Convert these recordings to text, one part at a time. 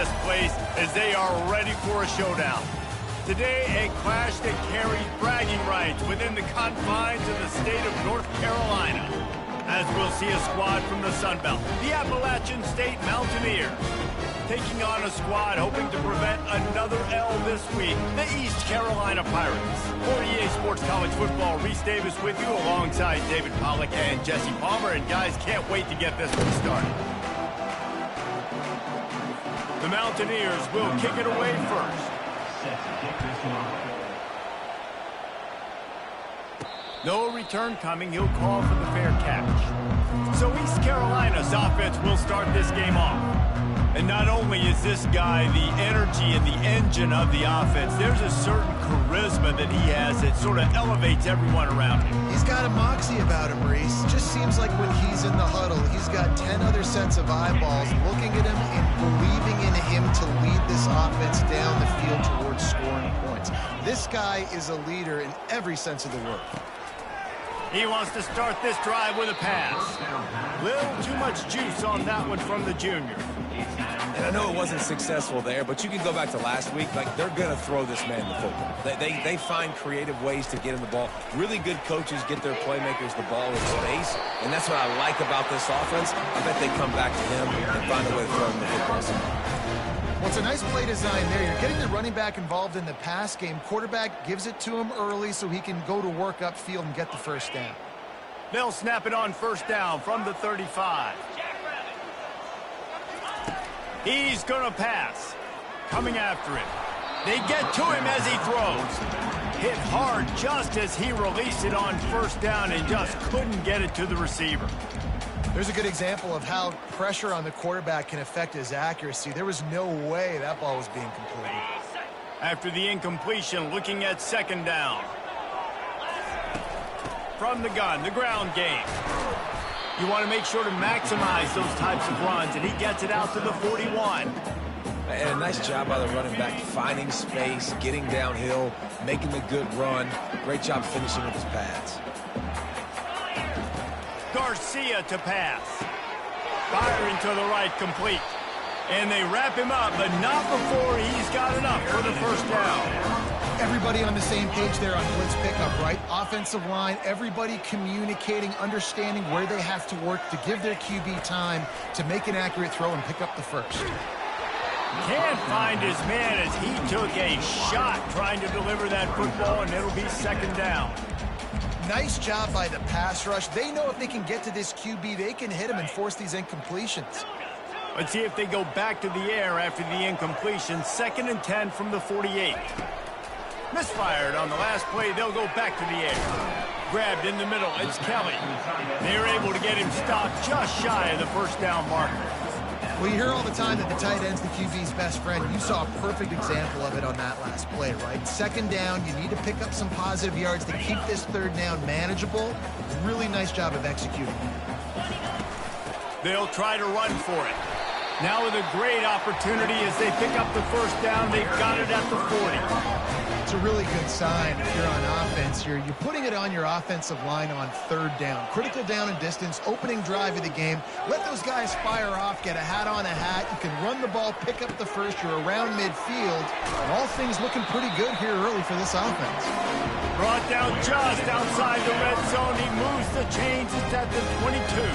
this place as they are ready for a showdown. Today, a clash that carries bragging rights within the confines of the state of North Carolina, as we'll see a squad from the Sun Belt, the Appalachian State Mountaineers, taking on a squad hoping to prevent another L this week, the East Carolina Pirates. For EA Sports College Football, Reese Davis with you alongside David Pollack and Jesse Palmer. And guys, can't wait to get this one started. The Mountaineers will kick it away first. No return coming. He'll call for the fair catch. So East Carolina's offense will start this game off. And not only is this guy the energy and the engine of the offense, there's a certain charisma that he has that sort of elevates everyone around him. He's got a moxie about him, Reese. Just seems like when he's in the huddle, he's got 10 other sets of eyeballs looking at him and believing in him to lead this offense down the field towards scoring points. This guy is a leader in every sense of the word. He wants to start this drive with a pass. Little too much juice on that one from the junior. And I know it wasn't successful there, but you can go back to last week. Like, they're going to throw this man the football. They find creative ways to get him the ball. Really good coaches get their playmakers the ball in space, and that's what I like about this offense. I bet they come back to him and find a way to throw him the football. Well, it's a nice play design there. You're getting the running back involved in the pass game. Quarterback gives it to him early so he can go to work upfield and get the first down. They'll snap it on first down from the 35. He's going to pass. Coming after him. They get to him as he throws. Hit hard just as he released it on first down and just couldn't get it to the receiver. There's a good example of how pressure on the quarterback can affect his accuracy. There was no way that ball was being completed. After the incompletion, looking at second down. From the gun, the ground game. You want to make sure to maximize those types of runs, and he gets it out to the 41. And a nice job by the running back, finding space, getting downhill, making the good run. Great job finishing with his pads. Garcia to pass. Firing to the right, complete. And they wrap him up, but not before he's got enough for the first down. Everybody on the same page there on blitz pickup, right? Offensive line, everybody communicating, understanding where they have to work to give their QB time to make an accurate throw and pick up the first. Can't find his man as he took a shot trying to deliver that football, and it'll be second down. Nice job by the pass rush. They know if they can get to this QB, they can hit him and force these incompletions. Let's see if they go back to the air after the incompletion. 2nd and 10 from the 48. Misfired on the last play. They'll go back to the air. Grabbed in the middle. It's Kelly. They're able to get him stopped just shy of the first down marker. Well, you hear all the time that the tight end's the QB's best friend. You saw a perfect example of it on that last play, right? Second down, you need to pick up some positive yards to keep this third down manageable. Really nice job of executing. They'll try to run for it. Now with a great opportunity as they pick up the first down. They've got it at the 40. It's a really good sign if you're on offense. You're putting it on your offensive line on third down. Critical down and distance, opening drive of the game. Let those guys fire off, get a hat on a hat. You can run the ball, pick up the first. You're around midfield. And all things looking pretty good here early for this offense. Brought down just outside the red zone. He moves the chains. It's at the 22.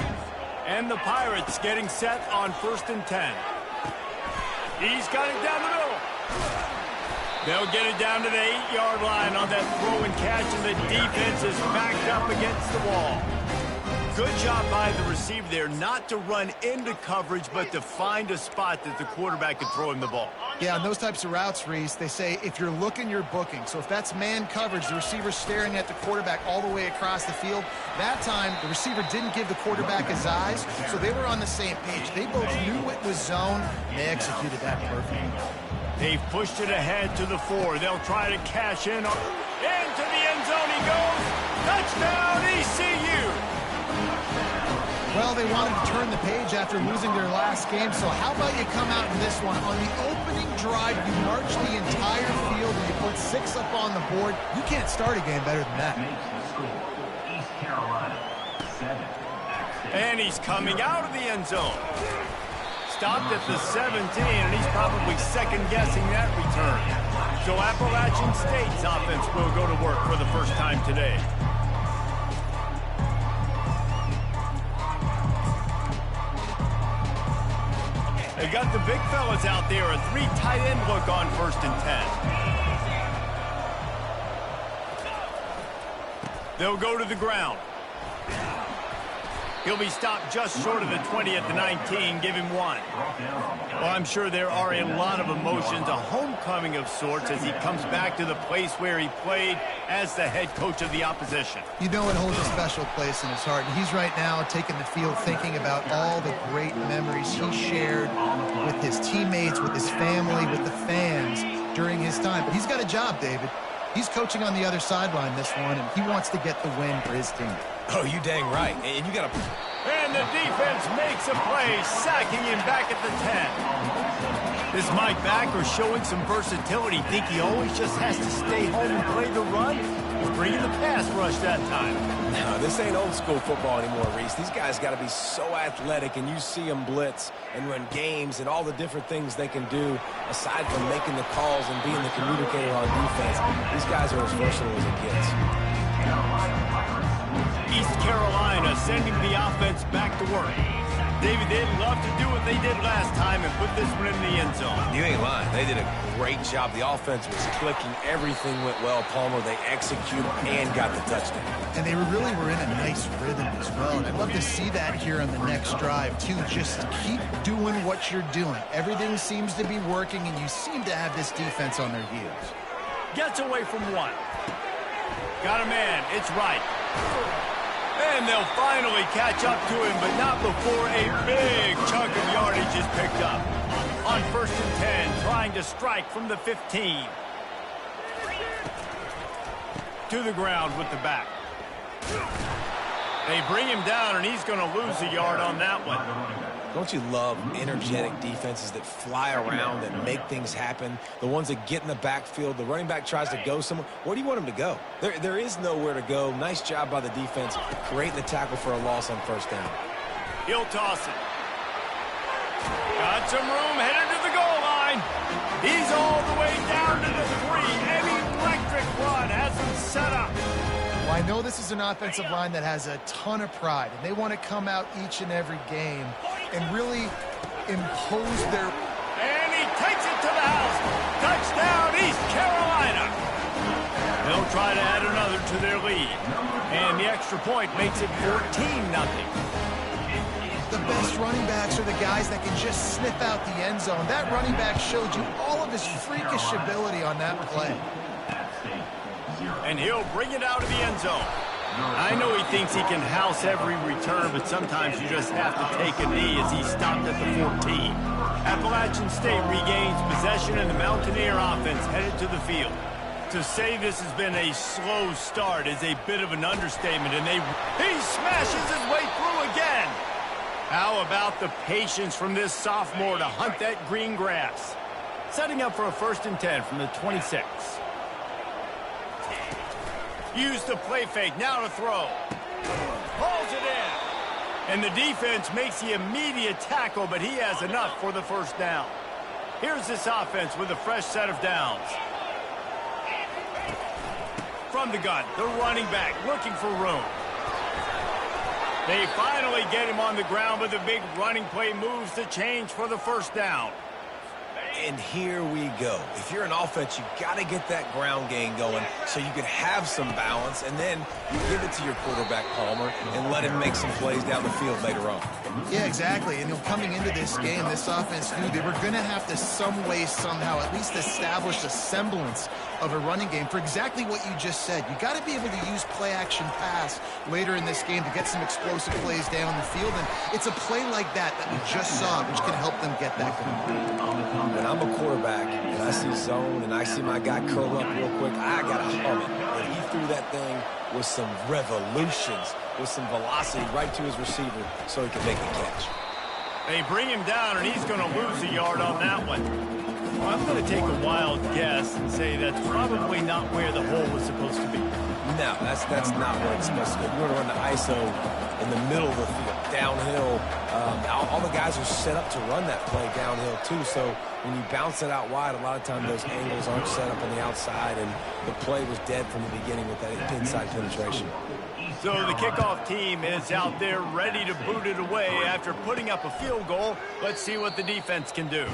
And the Pirates getting set on 1st and 10. He's got it down the middle. They'll get it down to the 8-yard line on that throw and catch, and the defense is backed up against the wall. Good job by the receiver there not to run into coverage, but to find a spot that the quarterback could throw him the ball. Yeah, on those types of routes, Reese, they say if you're looking, you're booking. So if that's man coverage, the receiver's staring at the quarterback all the way across the field. That time, the receiver didn't give the quarterback his eyes, so they were on the same page. They both knew it was zone, and they executed that perfectly. They've pushed it ahead to the 4. They'll try to cash in. Into the end zone he goes. Touchdown, ECU. Well, they wanted to turn the page after losing their last game, so how about you come out in this one? On the opening drive, you march the entire field and you put 6 up on the board. You can't start a game better than that. East Carolina, 7. And he's coming out of the end zone. stopped at the 17, and he's probably second-guessing that return. So Appalachian State's offense will go to work for the first time today. They got the big fellas out there, a 3 tight end look on 1st and 10. They'll go to the ground. He'll be stopped just short of the 20 at the 19, give him 1. Well, I'm sure there are a lot of emotions, a homecoming of sorts as he comes back to the place where he played as the head coach of the opposition. You know it holds a special place in his heart, and he's right now taking the field thinking about all the great memories he shared with his teammates, with his family, with the fans during his time. But he's got a job, David. He's coaching on the other sideline this one, and he wants to get the win for his team. Oh, you dang right. And you got to... And the defense makes a play, sacking him back at the 10. This Mike backer showing some versatility. Think he always just has to stay home and play the run? He's bringing the pass rush that time. No, this ain't old school football anymore, Reese. These guys got to be so athletic, and you see them blitz and run games and all the different things they can do aside from making the calls and being the communicator on defense. These guys are as versatile as it gets. East Carolina sending the offense back to work. David, they'd love to do what they did last time and put this one in the end zone. You ain't lying. They did a great job. The offense was clicking. Everything went well, Palmer. They executed and got the touchdown. And they really were in a nice rhythm as well. And I'd love to see that here on the next drive, too. Just keep doing what you're doing. Everything seems to be working, and you seem to have this defense on their heels. Gets away from 1. Got a man. It's right. And they'll finally catch up to him, but not before a big chunk of yardage is picked up. On 1st and 10, trying to strike from the 15. To the ground with the back. They bring him down, and he's going to lose a yard on that one. Don't you love energetic defenses that fly around and make things happen? The ones that get in the backfield, the running back tries to go somewhere. Where do you want him to go? There is nowhere to go. Nice job by the defense, creating the tackle for a loss on 1st down. He'll toss it. Got some room, headed to the goal line. He's all the way down to the 3. An electric run has him set up. Well, I know this is an offensive line that has a ton of pride, and they want to come out each and every game and really impose their... And he takes it to the house. Touchdown, East Carolina. They'll try to add another to their lead. And the extra point makes it 14-0. The best running backs are the guys that can just sniff out the end zone. That running back showed you all of his freakish ability on that play. And he'll bring it out of the end zone. I know he thinks he can house every return, but sometimes you just have to take a knee as he stopped at the 14. Appalachian State regains possession, and the Mountaineer offense headed to the field. To say this has been a slow start is a bit of an understatement, and he smashes his way through again. How about the patience from this sophomore to hunt that green grass? Setting up for a 1st and 10 from the 26. Use the play fake, now to throw. Pulls it in. And the defense makes the immediate tackle, but he has enough for the 1st down. Here's this offense with a fresh set of downs. From the gun, the running back looking for room. They finally get him on the ground, but the big running play moves the change for the 1st down. And here we go. If you're an offense, you got to get that ground game going so you can have some balance, and then you give it to your quarterback, Palmer, and let him make some plays down the field later on. Yeah, exactly. And coming into this game, this offense knew they were going to have to some way, somehow, at least establish a semblance of a running game for exactly what you just said. You got to be able to use play-action pass later in this game to get some explosive plays down the field, and it's a play like that we just saw, which can help them get that going. When I'm a quarterback and I see zone and I see my guy curl up real quick, I got to hum it. And he threw that thing with some revolutions, with some velocity right to his receiver so he can make the catch. They bring him down, and he's going to lose a yard on that one. Well, I'm going to take a wild guess and say that's probably not where the hole was supposed to be. No, that's not where it's supposed to go. You're going to run the ISO in the middle of the field, downhill. All the guys are set up to run that play downhill too, so when you bounce it out wide, a lot of times those angles aren't set up on the outside, and the play was dead from the beginning with that inside penetration. So the kickoff team is out there ready to boot it away after putting up a field goal. Let's see what the defense can do.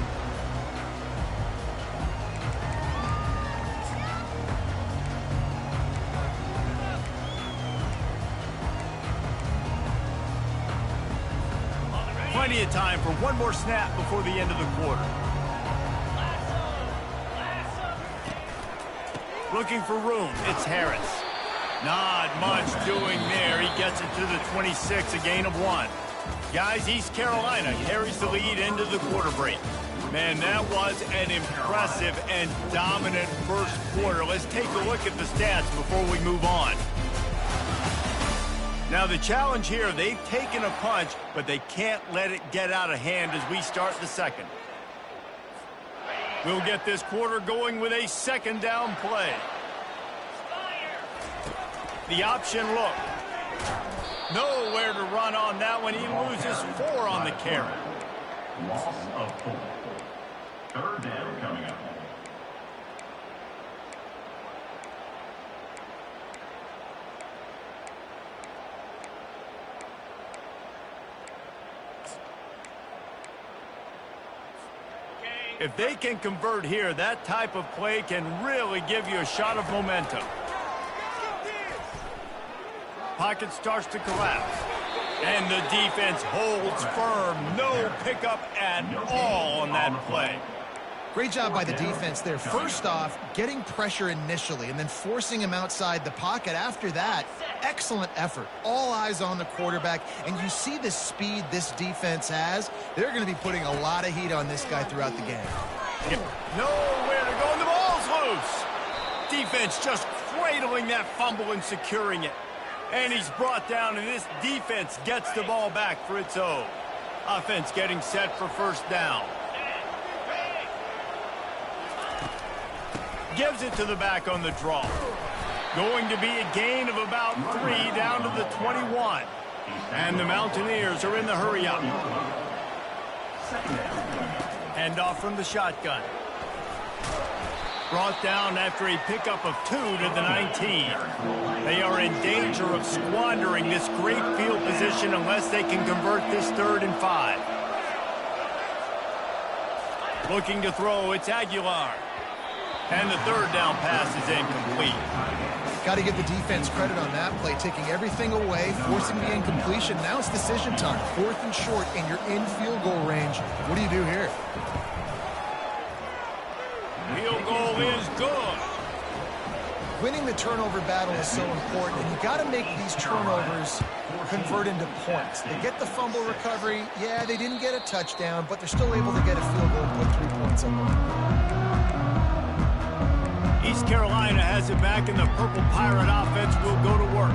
Plenty of time for one more snap before the end of the quarter. Looking for room, it's Harris. Not much doing there. He gets it to the 26, a gain of 1. Guys, East Carolina carries the lead into the quarter break. Man, that was an impressive and dominant first quarter. Let's take a look at the stats before we move on. Now, the challenge here, they've taken a punch, but they can't let it get out of hand as we start the second. We'll get this quarter going with a second down play. The option look. Nowhere to run on that one. He loses 4 on the carry. Loss of 4. Third down coming up. If they can convert here, that type of play can really give you a shot of momentum. Pocket starts to collapse. And the defense holds firm. No pickup at all on that play. Great job by the defense there. First off, getting pressure initially and then forcing him outside the pocket. After that, excellent effort. All eyes on the quarterback. And you see the speed this defense has. They're going to be putting a lot of heat on this guy throughout the game. Nowhere to go, and the ball's loose. Defense just cradling that fumble and securing it. And he's brought down, and this defense gets the ball back for its own. Offense getting set for first down. Gives it to the back on the draw. Going to be a gain of about 3 down to the 21. And the Mountaineers are in the hurry-up. Hand off from the shotgun. Brought down after a pickup of 2 to the 19. They are in danger of squandering this great field position unless they can convert this 3rd and 5. Looking to throw, it's Aguilar. And the 3rd down pass is incomplete. Got to give the defense credit on that play, taking everything away, forcing the incompletion. Now it's decision time. 4th and short, and you're in field goal range. What do you do here? Field goal is good. Winning the turnover battle is so important, and you got to make these turnovers convert into points. They get the fumble recovery. Yeah, they didn't get a touchdown, but they're still able to get a field goal and put 3 points on them. East Carolina has it back, and the Purple Pirate offense will go to work.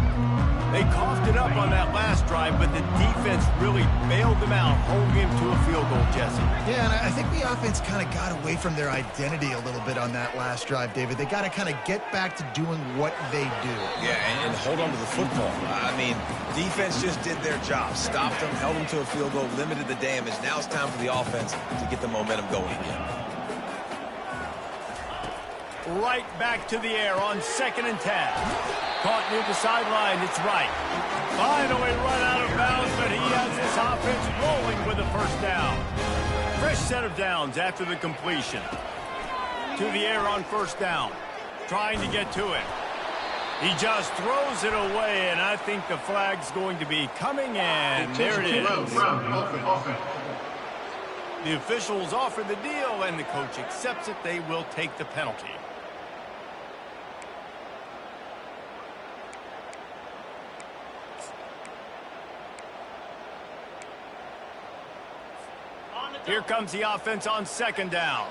They coughed it up on that last drive, but the defense really bailed them out, holding him to a field goal, Jesse. Yeah, and I think the offense kind of got away from their identity a little bit on that last drive, David. They got to kind of get back to doing what they do. Yeah, and hold on to the football. I mean, defense just did their job. Stopped them, held them to a field goal, limited the damage. Now it's time for the offense to get the momentum going again. Right back to the air on 2nd and 10. Caught near the sideline, it's right. Finally run out of bounds, but he has this offense rolling with a first down. Fresh set of downs after the completion. To the air on first down. Trying to get to it. He just throws it away, and I think the flag's going to be coming in. There it is. The officials offer the deal, and the coach accepts it. They will take the penalty. Here comes the offense on 2nd down.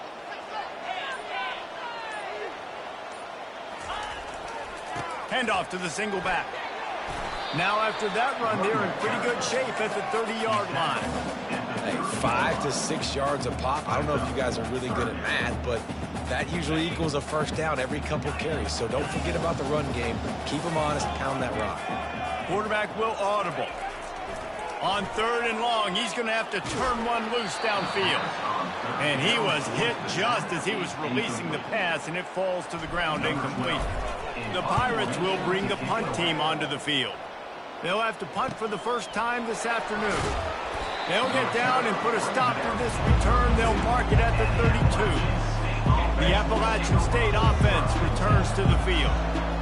Handoff to the single back. Now after that run, they're in pretty good shape at the 30-yard line. Hey, 5 to 6 yards a pop. I don't know if you guys are really good at math, but that usually equals a first down every couple carries. So don't forget about the run game. Keep them honest, pound that rock. Quarterback will audible. On 3rd and long, he's going to have to turn one loose downfield. And he was hit just as he was releasing the pass, and it falls to the ground incomplete. The Pirates will bring the punt team onto the field. They'll have to punt for the first time this afternoon. They'll get down and put a stop to this return. They'll mark it at the 32. The Appalachian State offense returns to the field.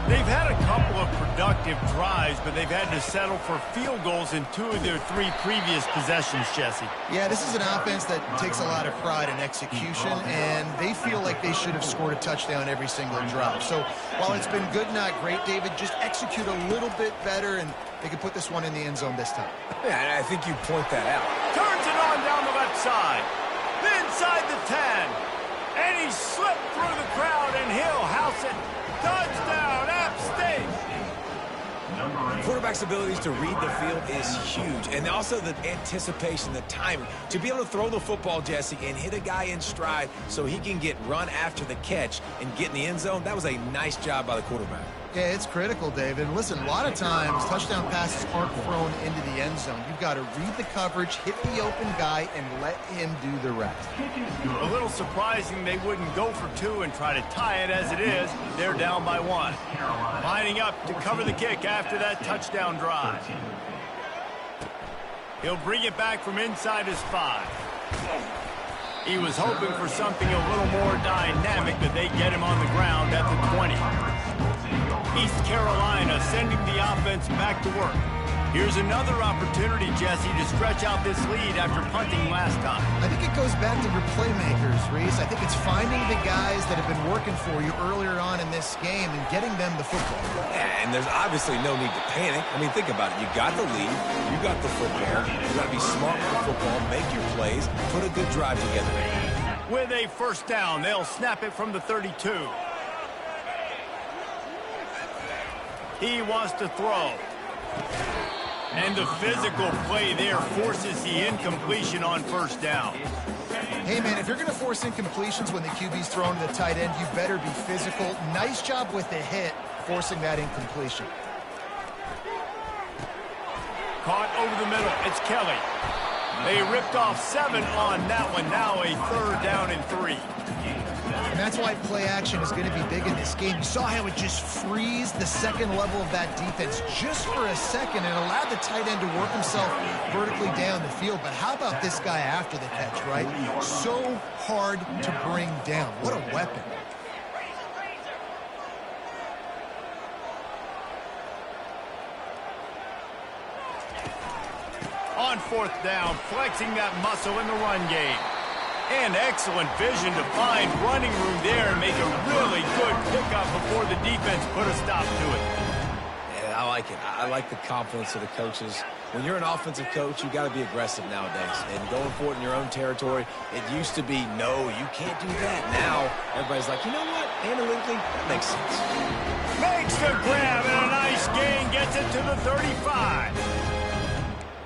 They've had a couple of productive drives, but they've had to settle for field goals in 2 of their 3 previous possessions, Jesse. Yeah, this is an offense that takes a lot of pride in execution, and they feel like they should have scored a touchdown every single drive. So while it's been good, not great, David, just execute a little bit better, and they can put this one in the end zone this time. Yeah, and I think you point that out. Turns it on down the left side. Inside the 10. And he slipped through the crowd, and he'll house it. Touchdown, App State! Quarterback's abilities to read the field is huge, and also the anticipation, the timing. To be able to throw the football, Jesse, and hit a guy in stride so he can get run after the catch and get in the end zone, that was a nice job by the quarterback. Yeah, it's critical, David. Listen, a lot of times touchdown passes aren't thrown into the end zone. You've got to read the coverage, hit the open guy, and let him do the rest. A little surprising they wouldn't go for 2 and try to tie it. As it is, they're down by 1. Lining up to cover the kick after that touchdown drive. He'll bring it back from inside his 5. He was hoping for something a little more dynamic, but they get him on the ground at the 20. East Carolina sending the offense back to work. Here's another opportunity, Jesse, to stretch out this lead after punting last time. I think it goes back to your playmakers, Reese. I think it's finding the guys that have been working for you earlier on in this game and getting them the football. Yeah, and there's obviously no need to panic. I mean, think about it. You got the lead. You got the football. You got to be smart with the football, make your plays, put a good drive together. With a first down, they'll snap it from the 32. He wants to throw. And the physical play there forces the incompletion on first down. Hey, man, if you're going to force incompletions when the QB's thrown to the tight end, you better be physical. Nice job with the hit, forcing that incompletion. Caught over the middle. It's Kelly. They ripped off 7 on that one. Now a 3rd down and 3. And that's why play action is going to be big in this game. You saw how it just frees the second level of that defense just for a second and allowed the tight end to work himself vertically down the field. But how about this guy after the catch, right? So hard to bring down. What a weapon. On 4th down, flexing that muscle in the run game. And excellent vision to find running room there and make a really good pickup before the defense put a stop to it. Yeah, I like it. I like the confidence of the coaches. When you're an offensive coach, you got to be aggressive nowadays. And going for it in your own territory, it used to be, no, you can't do that. Now, everybody's like, you know what? Analytically, that makes sense. Makes the grab and a nice gain, gets it to the 35.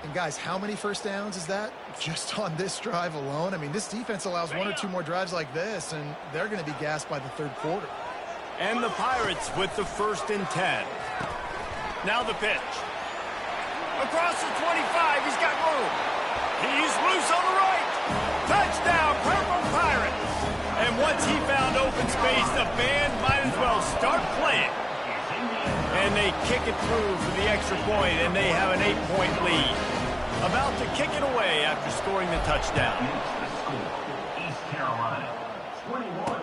And guys, how many first downs is that just on this drive alone? I mean, this defense allows 1 or 2 more drives like this, and they're going to be gassed by the 3rd quarter. And the Pirates with the 1st and 10. Now the pitch. Across the 25, he's got room. He's loose on the right. Touchdown, Purple Pirates. And once he found open space, the band might as well start playing. And they kick it through for the extra point, and they have an 8-point lead. About to kick it away after scoring the touchdown. East Carolina, 21,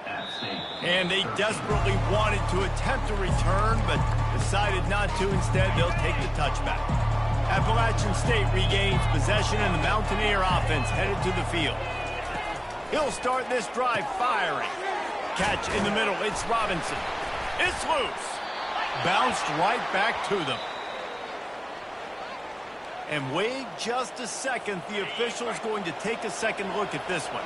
App State. And they desperately wanted to attempt a return, but decided not to. Instead, they'll take the touchback. Appalachian State regains possession, and the Mountaineer offense headed to the field. He'll start this drive firing. Catch in the middle. It's Robinson. It's loose. Bounced right back to them. And wait just a second. The official's going to take a second look at this one.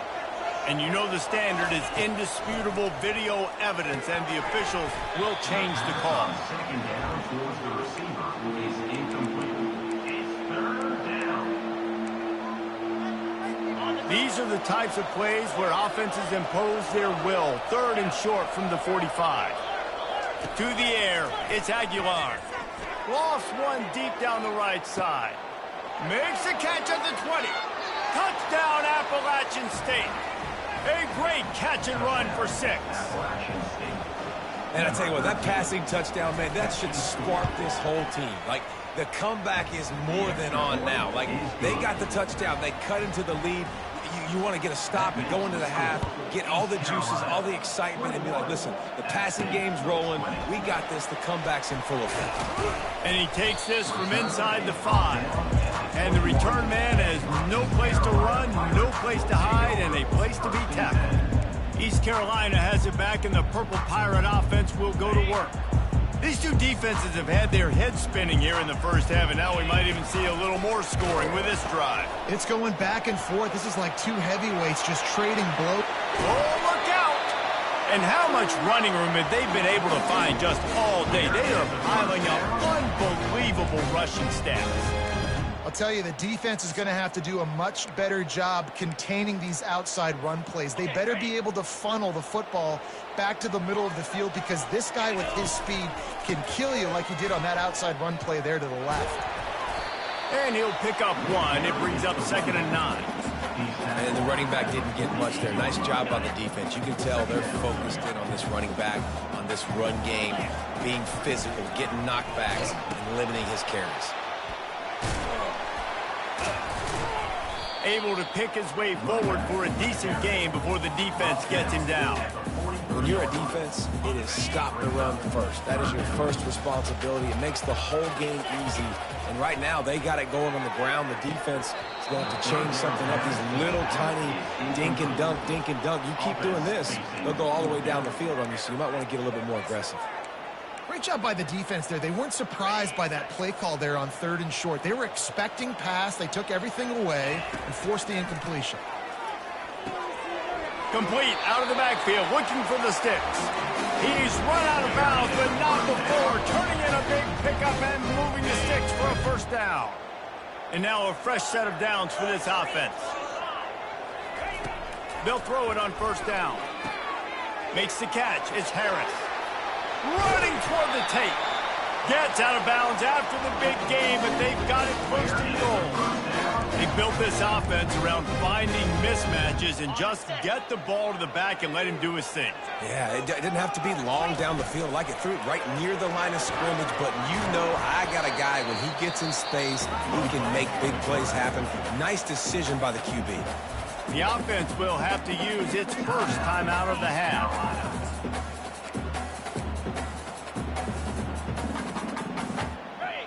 And you know the standard is indisputable video evidence, and the officials will change the call. Second down towards the receiver, who is incomplete. It's 3rd down. These are the types of plays where offenses impose their will. 3rd and short from the 45. To the air, it's Aguilar. Lost one deep down the right side. Makes a catch at the 20. Touchdown, Appalachian State. A great catch and run for 6. And I tell you what, that passing touchdown, man, that should spark this whole team. Like, the comeback is more than on now. Like, they got the touchdown. They cut into the lead. You want to get a stop and go into the half, get all the juices, all the excitement, and be like, listen, the passing game's rolling. We got this. The comeback's in full effect. And he takes this from inside the 5. And the return man has no place to run, no place to hide, and a place to be tackled. East Carolina has it back, and the Purple Pirate offense will go to work. These two defenses have had their heads spinning here in the first half, and now we might even see a little more scoring with this drive. It's going back and forth. This is like two heavyweights just trading blows. Oh, look out! And how much running room have they been able to find just all day? They are piling up unbelievable rushing stats. I'll tell you, the defense is going to have to do a much better job containing these outside run plays. They better be able to funnel the football back to the middle of the field, because this guy with his speed can kill you like he did on that outside run play there to the left. And he'll pick up 1. It brings up 2nd and 9. And the running back didn't get much there. Nice job by the defense. You can tell they're focused in on this running back, on this run game, being physical, getting knockbacks, and limiting his carries. Able to pick his way forward for a decent game before the defense gets him down. When you're a defense, it is stop the run first. That is your first responsibility. It makes the whole game easy. And right now, they got it going on the ground. The defense is going to have to change something up. These little tiny dink and dunk, dink and dunk. You keep doing this, they'll go all the way down the field on you, so you might want to get a little bit more aggressive. Great job by the defense there. They weren't surprised by that play call there on 3rd and short. They were expecting pass. They took everything away and forced the incompletion. Complete out of the backfield, looking for the sticks. He's run out of bounds, but not before turning in a big pickup and moving the sticks for a first down. And now a fresh set of downs for this offense. They'll throw it on 1st down. Makes the catch. It's Harris. Running toward the tape. Gets out of bounds after the big game, but they've got it 1st and goal. They built this offense around finding mismatches and just get the ball to the back and let him do his thing. Yeah, it didn't have to be long down the field. Like, it threw it right near the line of scrimmage, but you know I got a guy, when he gets in space, he can make big plays happen. Nice decision by the QB. The offense will have to use its first timeout of the half.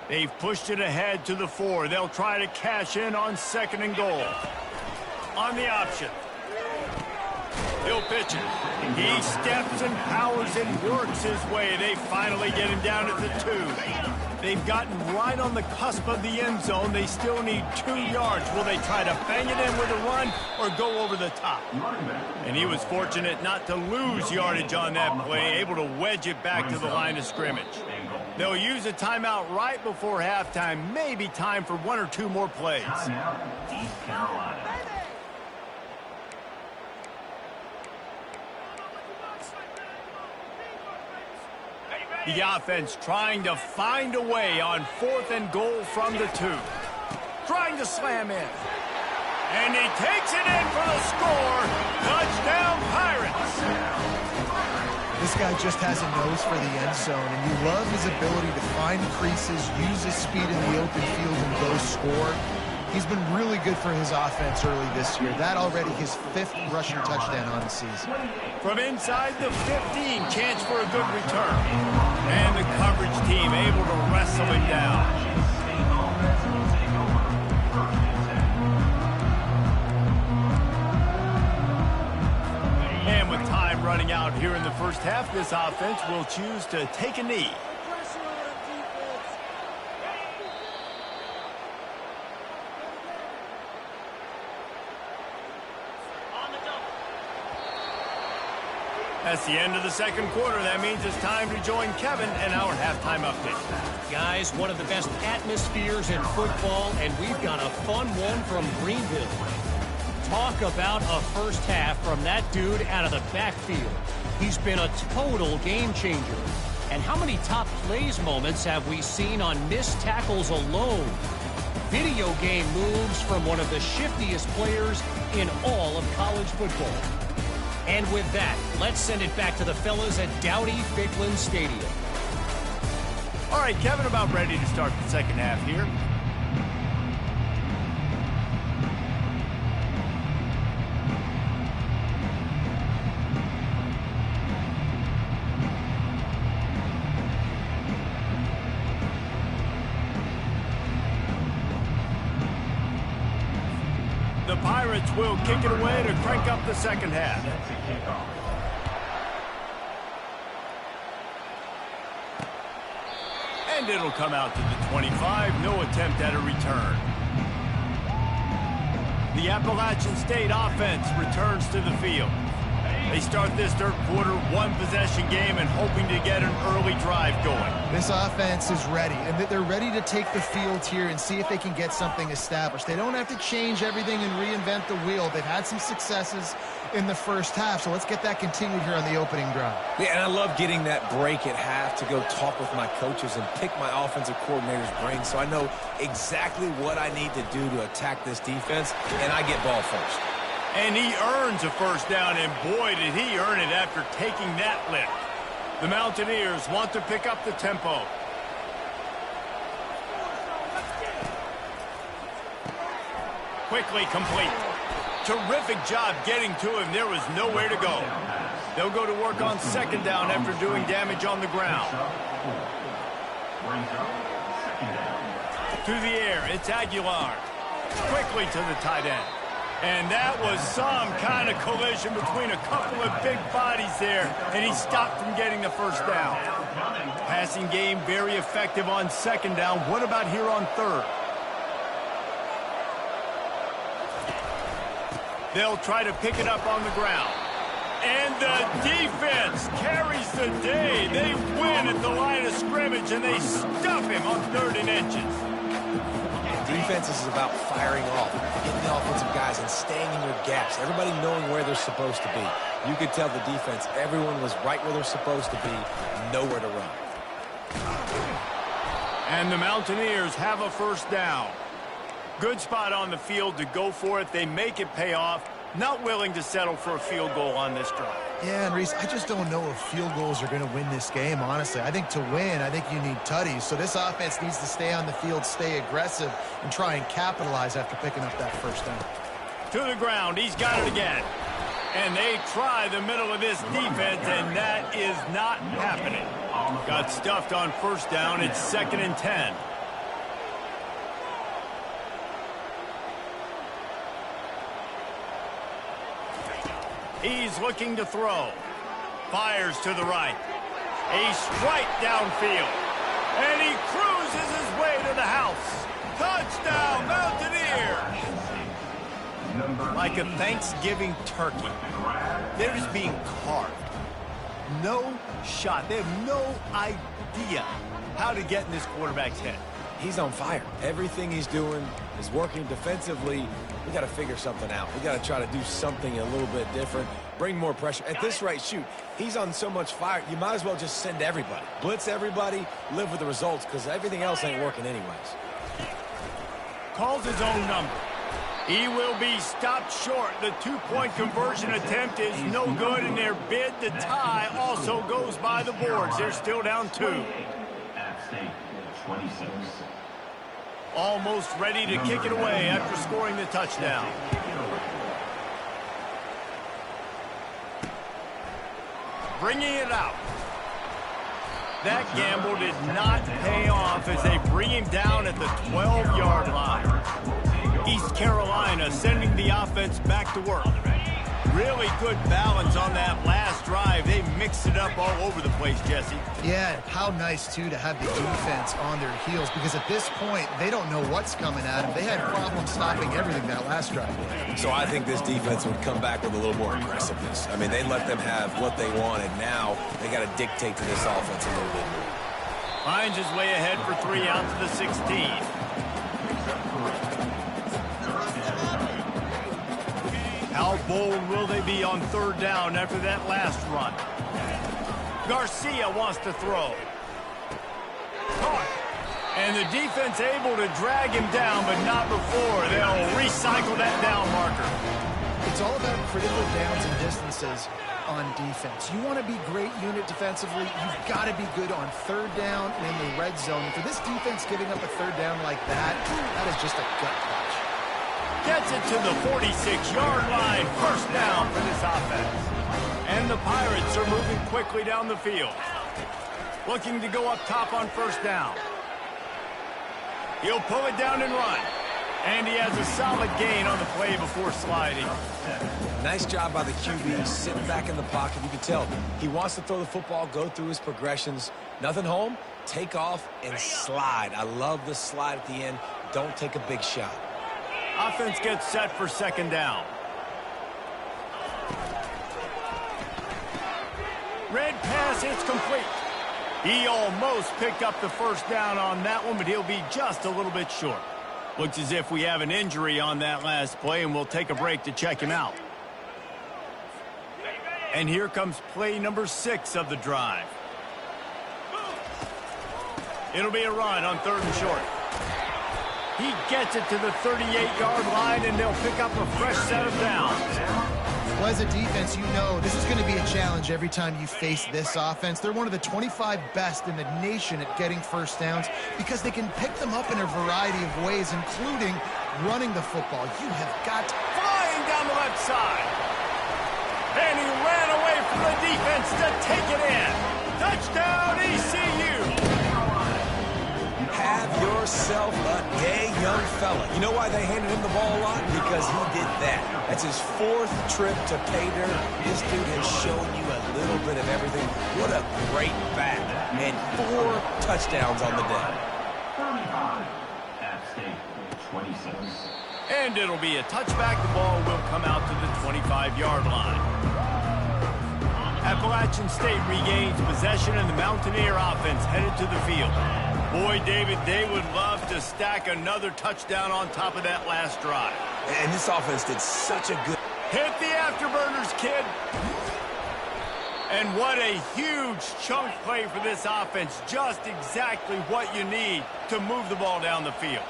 They've pushed it ahead to the 4. They'll try to cash in on 2nd and goal. On the option. He'll pitch it. He steps and powers and works his way. They finally get him down at the 2. They've gotten right on the cusp of the end zone. They still need 2 yards. Will they try to bang it in with a run or go over the top? And he was fortunate not to lose yardage on that play, able to wedge it back to the line of scrimmage. They'll use a timeout right before halftime. Maybe time for 1 or 2 more plays. East Carolina. The offense trying to find a way on 4th and goal from the 2. Trying to slam in. And he takes it in for the score. Touchdown, Pirates. This guy just has a nose for the end zone, and you love his ability to find creases, use his speed in the open field, and go score. He's been really good for his offense early this year. That already his 5th rushing touchdown on the season. From inside the 15, chance for a good return. And the coverage team able to wrestle him down. And with time running out here in the first half, this offense will choose to take a knee. That's the end of the 2nd quarter. That means it's time to join Kevin and our halftime update. Guys, one of the best atmospheres in football, and we've got a fun one from Greenville. Talk about a first half from that dude out of the backfield. He's been a total game changer. And how many top plays moments have we seen on missed tackles alone? video game moves from one of the shiftiest players in all of college football. And with that, let's send it back to the fellas at Dowdy-Ficklin Stadium. All right, Kevin, about ready to start the second half here. The Pirates will kick it away to crank up the second half. And it'll come out to the 25. No attempt at a return. The Appalachian State offense returns to the field. They start this third quarter one-possession game and hoping to get an early drive going. This offense is ready, and they're ready to take the field here and see if they can get something established. They don't have to change everything and reinvent the wheel. They've had some successes in the first half, so let's get that continued here on the opening drive. Yeah, and I love getting that break at half to go talk with my coaches and pick my offensive coordinator's brain so I know exactly what I need to do to attack this defense, and I get ball first. And he earns a first down, and boy, did he earn it after taking that lift. The Mountaineers want to pick up the tempo. Quickly complete. Terrific job getting to him. There was nowhere to go. They'll go to work on second down after doing damage on the ground. To the air, it's Aguilar. Quickly to the tight end. And that was some kind of collision between a couple of big bodies there, and he stopped from getting the first down. Passing game very effective on second down. What about here on third? They'll try to pick it up on the ground. And the defense carries the day. They win at the line of scrimmage, and they stuff him on 3rd and inches. Defense is about firing off, getting the offensive guys and staying in your gaps, everybody knowing where they're supposed to be. You could tell the defense, everyone was right where they're supposed to be, nowhere to run. And the Mountaineers have a first down. Good spot on the field to go for it. They make it pay off. Not willing to settle for a field goal on this drive. Yeah, and Reese, I just don't know if field goals are going to win this game, honestly. I think to win, I think you need tutties. So this offense needs to stay on the field, stay aggressive, and try and capitalize after picking up that first down. To the ground. He's got it again. And they try the middle of this defense, and that is not happening. Got stuffed on first down. It's 2nd and 10. He's looking to throw. Fires to the right. A strike downfield. And he cruises his way to the house. Touchdown, Mountaineers! Like a Thanksgiving turkey. They're just being carved. No shot. They have no idea how to get in this quarterback's head. He's on fire. Everything he's doing is working defensively. We got to figure something out. We got to try to do something a little bit different, bring more pressure. At this rate, shoot, he's on so much fire, you might as well just send everybody. Blitz everybody, live with the results, because everything else ain't working anyways. Calls his own number. He will be stopped short. The two-point conversion attempt is no good, and their bid to tie also goes by the boards. They're still down 2. App State, 26. Almost ready to kick it away after scoring the touchdown. Bringing it out. That gamble did not pay off as they bring him down at the 12-yard line. East Carolina sending the offense back to work. Really good balance on that last drive. They mixed it up all over the place, Jesse. Yeah, how nice, too, to have the defense on their heels, because at this point, they don't know what's coming at them. They had problems stopping everything that last drive. So I think this defense would come back with a little more aggressiveness. I mean, they let them have what they wanted. Now they got to dictate to this offense a little bit more. Finds his way ahead for 3 out to the 16. How bold will they be on third down after that last run? Garcia wants to throw. Caught. And the defense able to drag him down, but not before. They'll recycle that down marker. It's all about critical downs and distances on defense. You want to be great unit defensively, you've got to be good on third down and in the red zone. For this defense giving up a third down like that, that is just a gut punch. Gets it to the 46-yard line. First down for this offense. And the Pirates are moving quickly down the field. Looking to go up top on first down. He'll pull it down and run. And he has a solid gain on the play before sliding. Nice job by the QB, sitting back in the pocket. You can tell he wants to throw the football, go through his progressions. Nothing home, take off, and slide. I love the slide at the end. Don't take a big shot. Offense gets set for second down. Red pass, it's complete. He almost picked up the first down on that one, but he'll be just a little bit short. Looks as if we have an injury on that last play, and we'll take a break to check him out. And here comes play number 6 of the drive. It'll be a run on third and short. He gets it to the 38-yard line, and they'll pick up a fresh set of downs. Well, as a defense, you know this is going to be a challenge every time you face this offense. They're one of the 25 best in the nation at getting first downs because they can pick them up in a variety of ways, including running the football. You have got flying down the left side. And he ran away from the defense to take it in. Touchdown, ECU. Have yourself a day, young fella. You know why they handed him the ball a lot? Because he did that. That's his 4th trip to pay dirt. This dude has shown you a little bit of everything. What a great back. And 4 touchdowns on the day. 35. App State, 26. And it'll be a touchback. The ball will come out to the 25-yard line. Appalachian State regains possession, and the Mountaineer offense headed to the field. Boy, David, they would love to stack another touchdown on top of that last drive. And this offense did such a good... Hit the afterburners, kid. And what a huge chunk play for this offense. Just exactly what you need to move the ball down the field.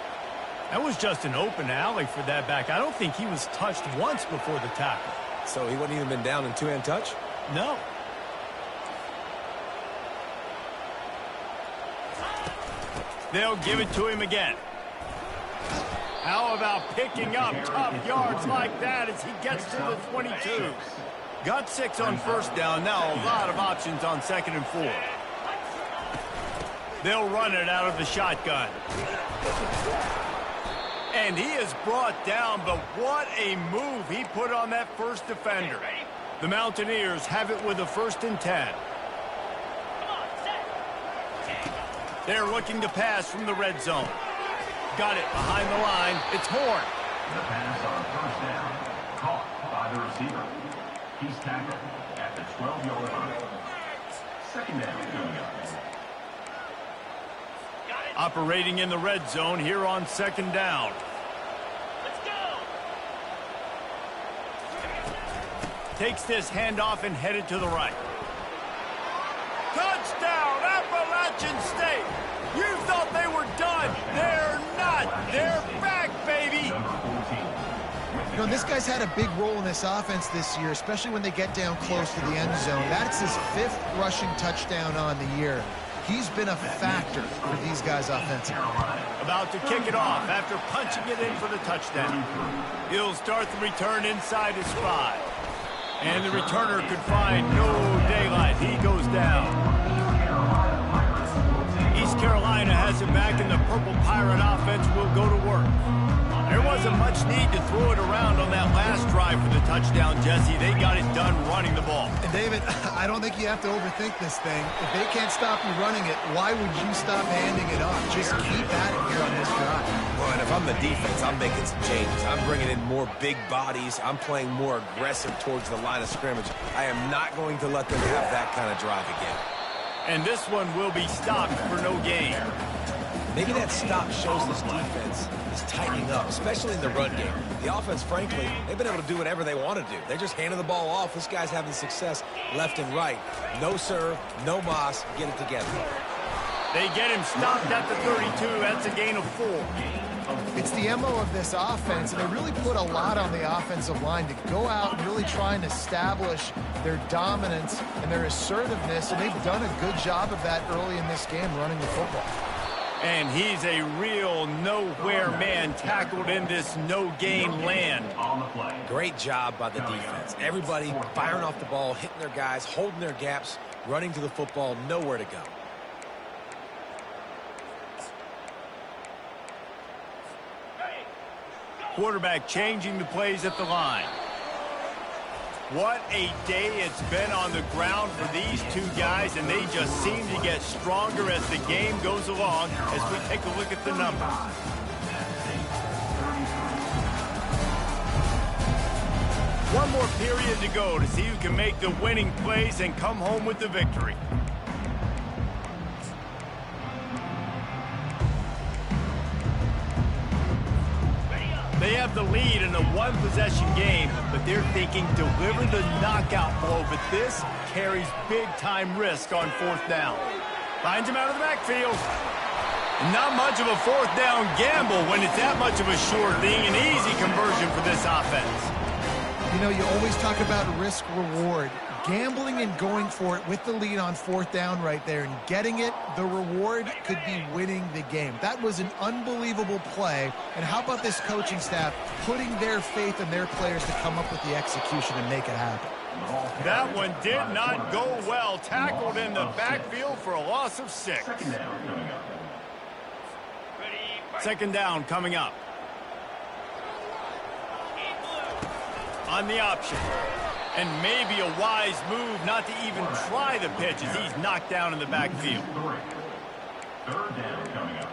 That was just an open alley for that back. I don't think he was touched once before the tackle. So he wouldn't even been down in two-hand touch? No. They'll give it to him again. How about picking up tough yards like that as he gets to the 22? Got 6 on first down. Now a lot of options on second and 4. They'll run it out of the shotgun. And he is brought down, but what a move he put on that first defender. The Mountaineers have it with a 1st and 10. They're looking to pass from the red zone. Got it behind the line. It's Horn. The pass on first down. Caught by the receiver. He's tackled at the 12-yard line. Second down coming up. Operating in the red zone here on second down. Let's go. Takes this handoff and headed to the right. Touchdown, Appalachian State. You thought they were done. They're not. They're back, baby. You know, this guy's had a big role in this offense this year, especially when they get down close to the end zone. That's his 5th rushing touchdown on the year. He's been a factor for these guys offensively. About to kick it off after punching it in for the touchdown. He'll start the return inside his 5. And the returner could find no daylight. He goes down. East Carolina has it back, and the Purple Pirate offense will go to work. There wasn't much need to throw it around on that last drive for the touchdown, Jesse. They got it done running the ball. And David, I don't think you have to overthink this thing. If they can't stop you running it, why would you stop handing it off? Just keep at it here on this drive. Well, and if I'm the defense, I'm making some changes. I'm bringing in more big bodies. I'm playing more aggressive towards the line of scrimmage. I am not going to let them have that kind of drive again. And this one will be stopped for no gain. Maybe that stop shows this defense is tightening up, especially in the run game. The offense, frankly, they've been able to do whatever they want to do. They're just handing the ball off. This guy's having success left and right. No serve, no moss. Get it together. They get him stopped at the 32. That's a gain of 4. It's the MO of this offense, and they really put a lot on the offensive line to go out and really try and establish their dominance and their assertiveness, and they've done a good job of that early in this game running the football. And he's a real nowhere man tackled in this no-gain land. Great job by the defense. Everybody firing off the ball, hitting their guys, holding their gaps, running to the football, nowhere to go. Quarterback changing the plays at the line. What a day it's been on the ground for these two guys, and they just seem to get stronger as the game goes along as we take a look at the numbers. One more period to go to see who can make the winning plays and come home with the victory. They have the lead in a one-possession game, but they're thinking deliver the knockout blow, but this carries big-time risk on 4th down. Finds him out of the backfield. Not much of a 4th down gamble when it's that much of a sure thing, an easy conversion for this offense. You know, you always talk about risk-reward. Gambling and going for it with the lead on 4th down right there and getting it, the reward could be winning the game. That was an unbelievable play. And how about this coaching staff putting their faith in their players to come up with the execution and make it happen? That one did not go well. Tackled in the backfield for a loss of 6. 2nd down coming up. On the option. And maybe a wise move not to even try the pitch as he's knocked down in the backfield. 3rd down coming up.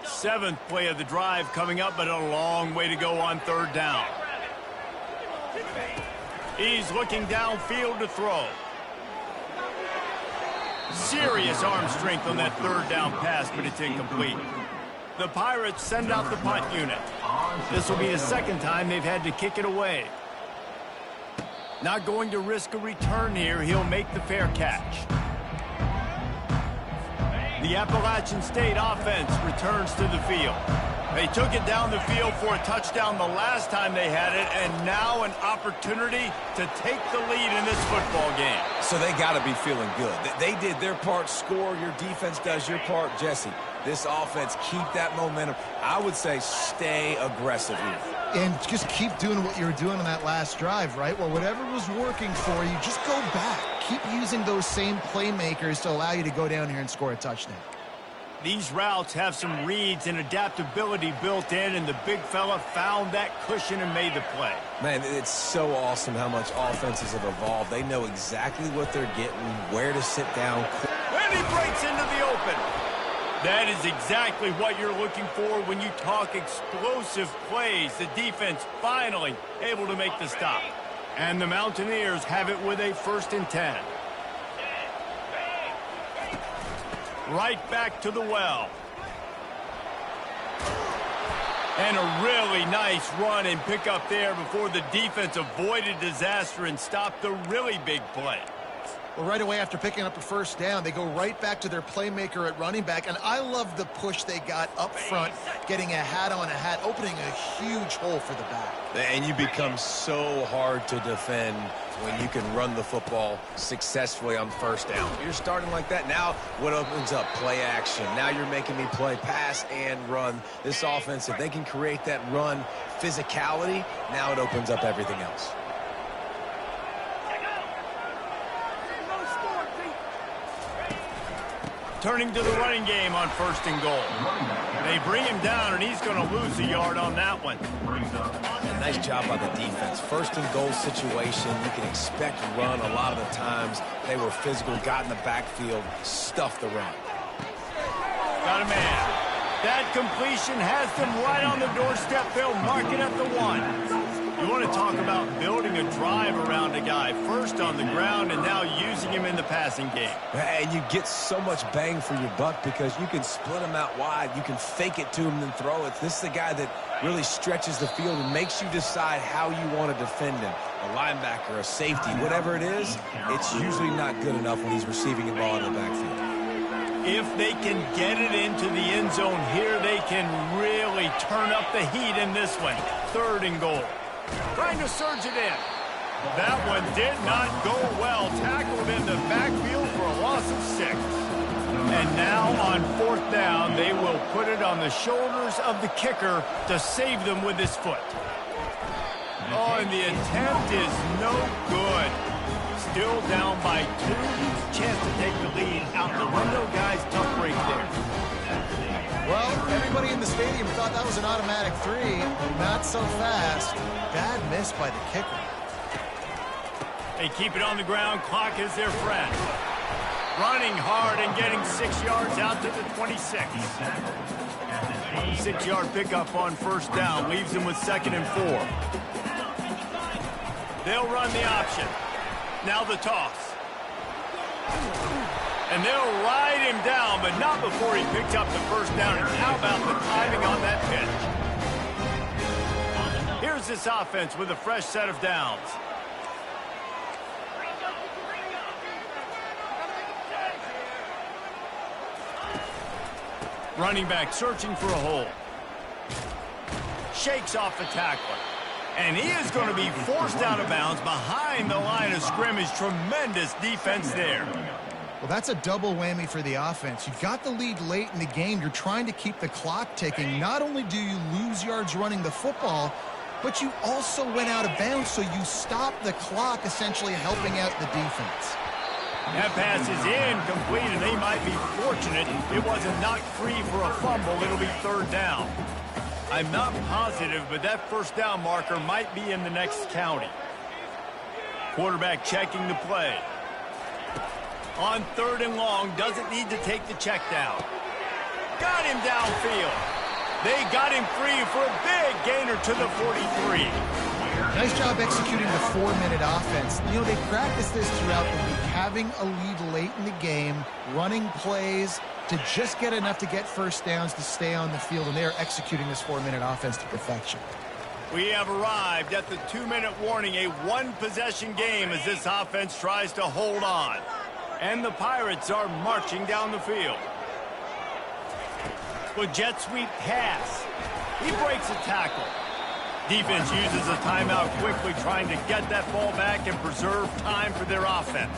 7th play of the drive coming up, but a long way to go on 3rd down. He's looking downfield to throw. Serious arm strength on that 3rd down pass, but it's incomplete. The Pirates send out the punt unit. This will be the 2nd time they've had to kick it away. Not going to risk a return here. He'll make the fair catch. The Appalachian State offense returns to the field. They took it down the field for a touchdown the last time they had it, and now an opportunity to take the lead in this football game. So they got to be feeling good. They did their part, score. Your defense does your part, Jesse. This offense, keep that momentum. I would say stay aggressive here. And just keep doing what you were doing on that last drive, right? Well, whatever was working for you, just go back. Keep using those same playmakers to allow you to go down here and score a touchdown. These routes have some reads and adaptability built in, and the big fella found that cushion and made the play. Man, it's so awesome how much offenses have evolved. They know exactly what they're getting, where to sit down. And he breaks into the open. That is exactly what you're looking for when you talk explosive plays. The defense finally able to make the stop. And the Mountaineers have it with a 1st and 10. Right back to the well. And a really nice run and pick up there before the defense avoided disaster and stopped the really big play. Well, right away after picking up a 1st down, they go right back to their playmaker at running back. And I love the push they got up front, getting a hat on a hat, opening a huge hole for the back. And you become so hard to defend when you can run the football successfully on 1st down. You're starting like that. Now what opens up? Play action. Now you're making me play pass and run. This offense, if they can create that run physicality, now it opens up everything else. Turning to the running game on 1st and goal. They bring him down, and he's going to lose a yard on that one. A nice job by the defense. 1st and goal situation, you can expect run a lot of the times. They were physical, got in the backfield, stuffed the run. Got a man. That completion has them right on the doorstep. They'll mark it at the 1. You want to talk about building a drive around a guy, first on the ground and now using him in the passing game. And you get so much bang for your buck because you can split him out wide. You can fake it to him and throw it. This is the guy that really stretches the field and makes you decide how you want to defend him. A linebacker, a safety, whatever it is, it's usually not good enough when he's receiving the ball in the backfield. If they can get it into the end zone here, they can really turn up the heat in this one. 3rd and goal. Trying to surge it in. That one did not go well. Tackled in the backfield for a loss of 6. And now on 4th down, they will put it on the shoulders of the kicker to save them with his foot. Oh, and the attempt is no good. Still down by 2. Chance to take the lead out the window, guys. Tough break there. Well, everybody in the stadium thought that was an automatic 3. Not so fast. Bad miss by the kicker. They keep it on the ground. Clock is their friend. Running hard and getting 6 yards out to the 26. 6-yard pickup on 1st down. Leaves them with 2nd and 4. They'll run the option. Now the toss. And they'll ride him down, but not before he picks up the 1st down. And how about the timing on that pitch? Here's this offense with a fresh set of downs. Running back searching for a hole. Shakes off the tackler. And he is going to be forced out of bounds behind the line of scrimmage. Tremendous defense there. Well, that's a double whammy for the offense. You've got the lead late in the game. You're trying to keep the clock ticking. Not only do you lose yards running the football, but you also went out of bounds, so you stop the clock, essentially helping out the defense. That pass is incomplete, and they might be fortunate it wasn't knocked free for a fumble. It'll be 3rd down. I'm not positive, but that 1st down marker might be in the next county. Quarterback checking the play. On 3rd and long, doesn't need to take the check down. Got him downfield. They got him free for a big gainer to the 43. Nice job executing the 4-minute offense. You know, they practice this throughout the week, having a lead late in the game, running plays to just get enough to get 1st downs to stay on the field, and they are executing this 4-minute offense to perfection. We have arrived at the 2-minute warning, a 1-possession game as this offense tries to hold on. And the Pirates are marching down the field. With jet sweep pass. He breaks a tackle. Defense uses a timeout quickly, trying to get that ball back and preserve time for their offense.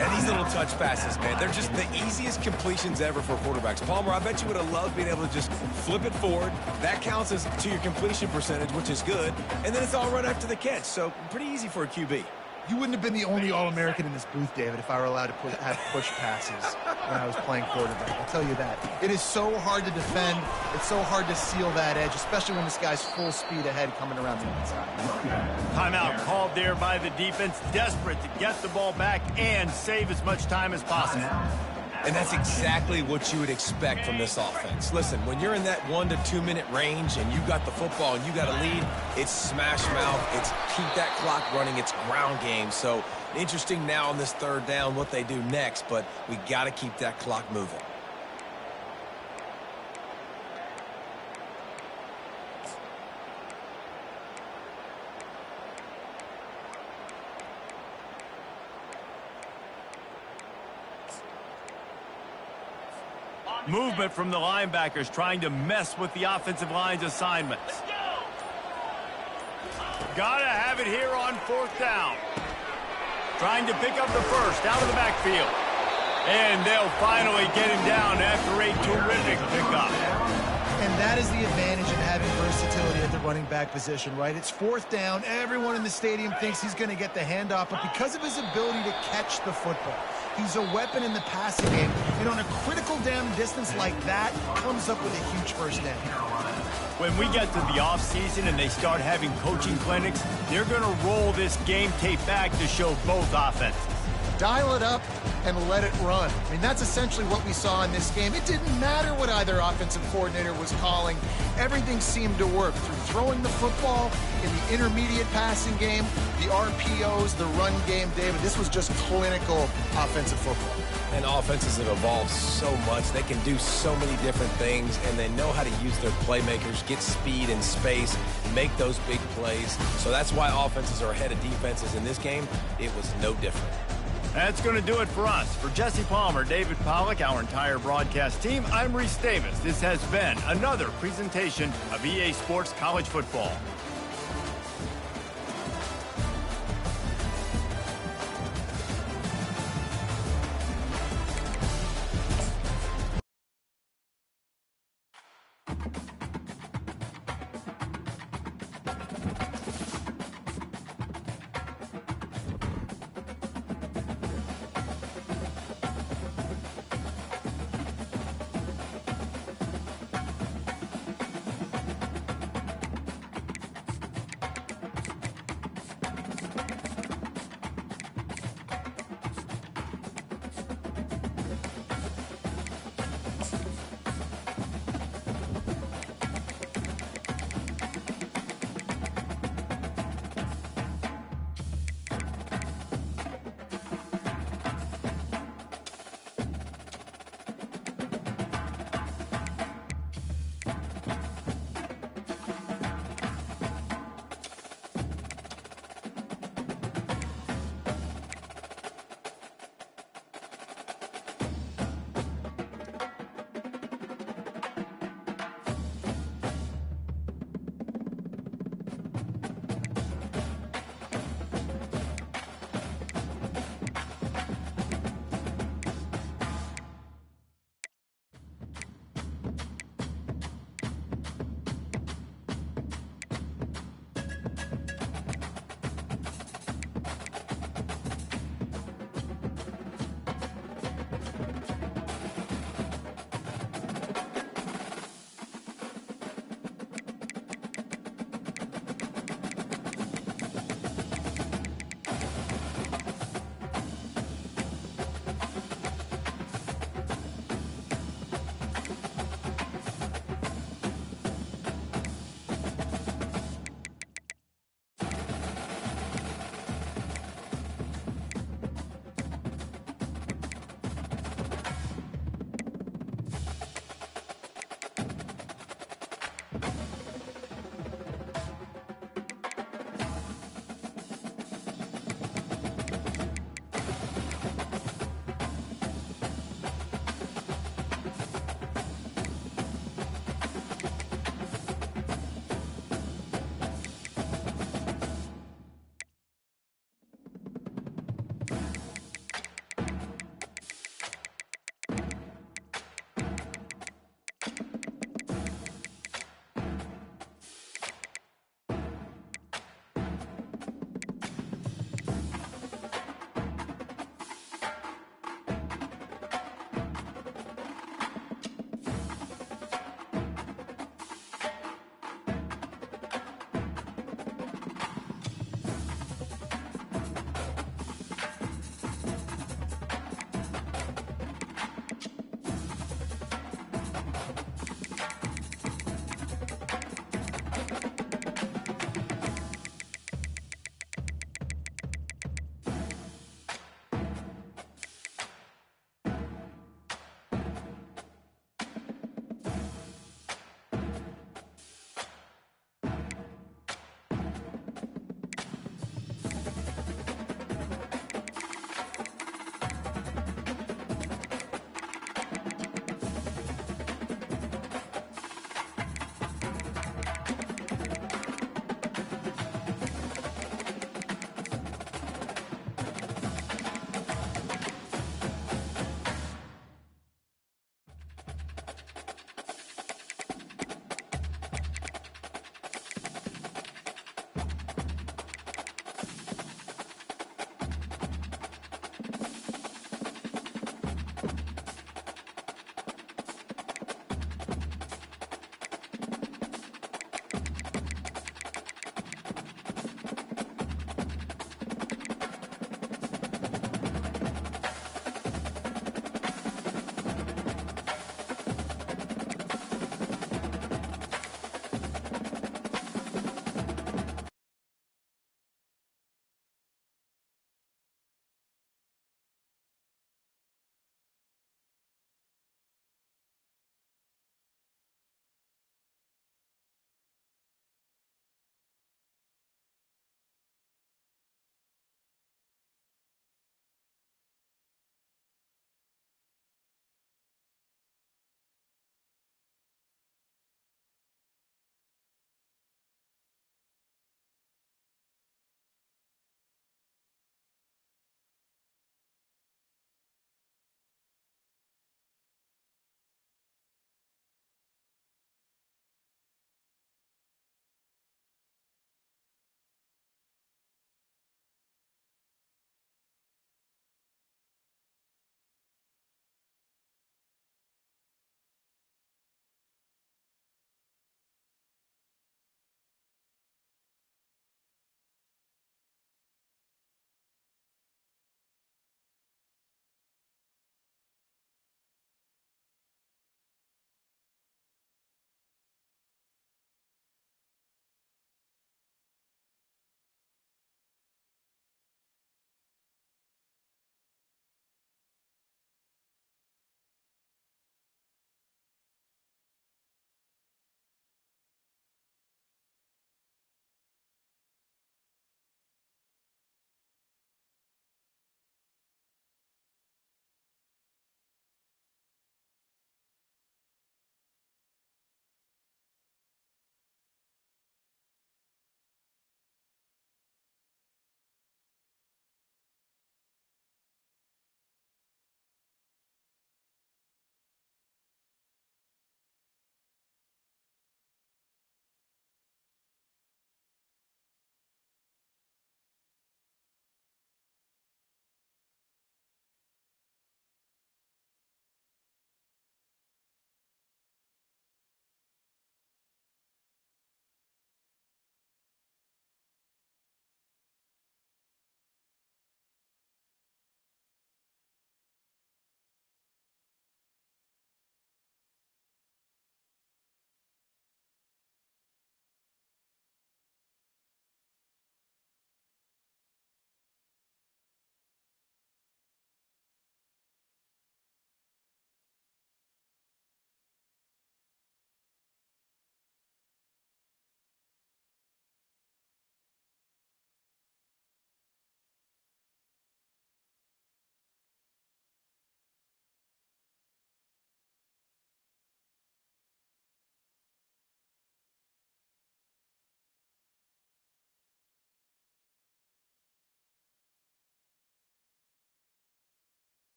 And these little touch passes, man, they're just the easiest completions ever for quarterbacks. Palmer, I bet you would have loved being able to just flip it forward. That counts as to your completion percentage, which is good. And then it's all right after the catch, so pretty easy for a QB. You wouldn't have been the only All-American in this booth, David, if I were allowed to have push passes when I was playing quarterback. I'll tell you that. It is so hard to defend. It's so hard to seal that edge, especially when this guy's full speed ahead coming around the inside. Timeout called there by the defense, desperate to get the ball back and save as much time as possible. And that's exactly what you would expect from this offense. Listen, when you're in that 1 to 2 minute range and you got the football and you got a lead, it's smash mouth, it's keep that clock running, it's ground game. So interesting now on this 3rd down what they do next, but we got to keep that clock moving. Movement from the linebackers trying to mess with the offensive line's assignments. Gotta have it here on 4th down. Trying to pick up the 1st out of the backfield. And they'll finally get him down after a terrific pickup. And that is the advantage of having versatility at the running back position, right? It's 4th down. Everyone in the stadium thinks he's going to get the handoff, but because of his ability to catch the football, he's a weapon in the passing game. And on a critical down distance like that, comes up with a huge 1st down. When we get to the offseason and they start having coaching clinics, they're going to roll this game tape back to show both offenses. dial it up and let it run. I mean, that's essentially what we saw in this game. It didn't matter what either offensive coordinator was calling. Everything seemed to work through throwing the football in the intermediate passing game, the RPOs, the run game, David. This was just clinical offensive football. And offenses have evolved so much. They can do so many different things, and they know how to use their playmakers, get speed and space, make those big plays. So that's why offenses are ahead of defenses in this game. It was no different. That's going to do it for us. For Jesse Palmer, David Pollack, our entire broadcast team, I'm Reese Davis. This has been another presentation of EA Sports College Football.